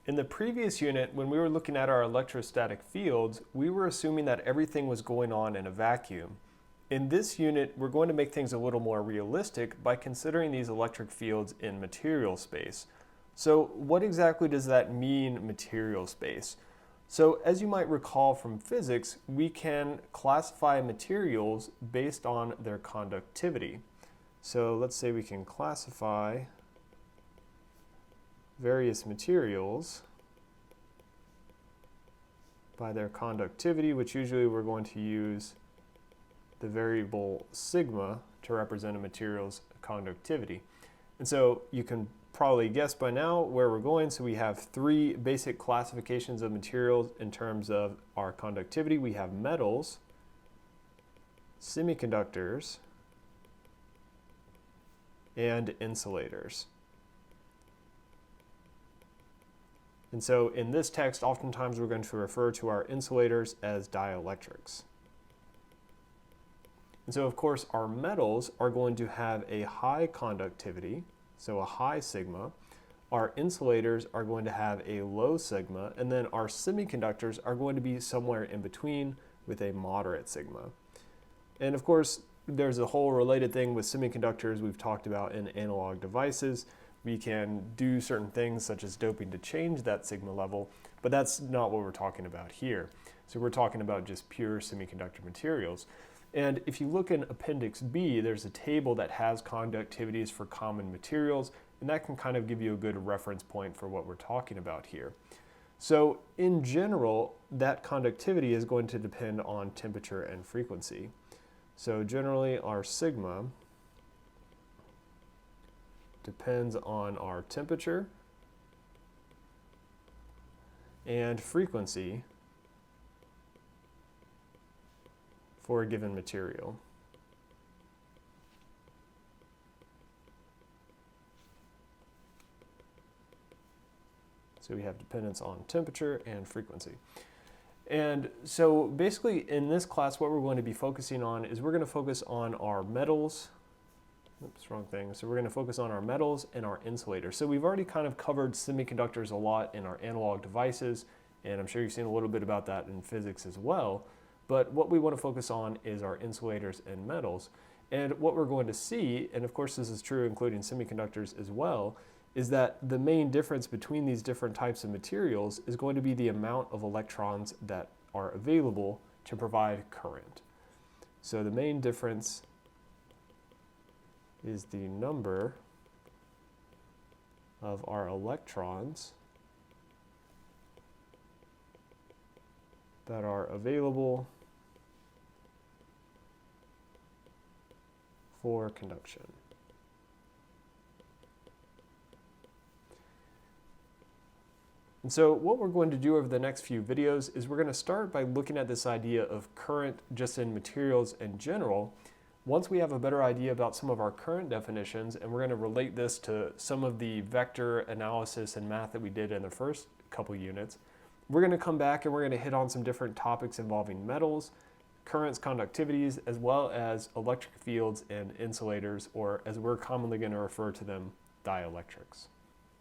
In the previous unit, when we were looking at our electrostatic fields, we were assuming that everything was going on in a vacuum. In this unit, we're going to make things a little more realistic by considering these electric fields in material space. So what exactly does that mean, material space? So as you might recall from physics, we can classify materials based on their conductivity. So let's say we can classify various materials by their conductivity, which usually we're going to use the variable sigma to represent a material's conductivity. And so you can probably guess by now where we're going. So we have three basic classifications of materials in terms of our conductivity. We have metals, semiconductors, and insulators. And so in this text, oftentimes we're going to refer to our insulators as dielectrics. And so of course our metals are going to have a high conductivity, so a high sigma. Our insulators are going to have a low sigma, and then our semiconductors are going to be somewhere in between with a moderate sigma. And of course, there's a whole related thing with semiconductors we've talked about in analog devices. We can do certain things such as doping to change that sigma level, but that's not what we're talking about here. So we're talking about just pure semiconductor materials. And if you look in Appendix B, there's a table that has conductivities for common materials, and that can kind of give you a good reference point for what we're talking about here. So in general, that conductivity is going to depend on temperature and frequency. So generally our sigma depends on our temperature and frequency for a given material. So we have dependence on temperature and frequency. And so basically in this class, what we're going to be focusing on is we're going to focus on our metals. Oops, wrong thing. So we're going to focus on our metals and our insulators. So we've already kind of covered semiconductors a lot in our analog devices, and I'm sure you've seen a little bit about that in physics as well. But what we want to focus on is our insulators and metals. And what we're going to see, and of course this is true including semiconductors as well, is that the main difference between these different types of materials is going to be the amount of electrons that are available to provide current. So the main difference is the number of our electrons that are available for conduction. And so what we're going to do over the next few videos is we're going to start by looking at this idea of current just in materials in general. Once we have a better idea about some of our current definitions, and we're going to relate this to some of the vector analysis and math that we did in the first couple units, we're going to come back and we're going to hit on some different topics involving metals, currents, conductivities, as well as electric fields and insulators, or as we're commonly going to refer to them, dielectrics.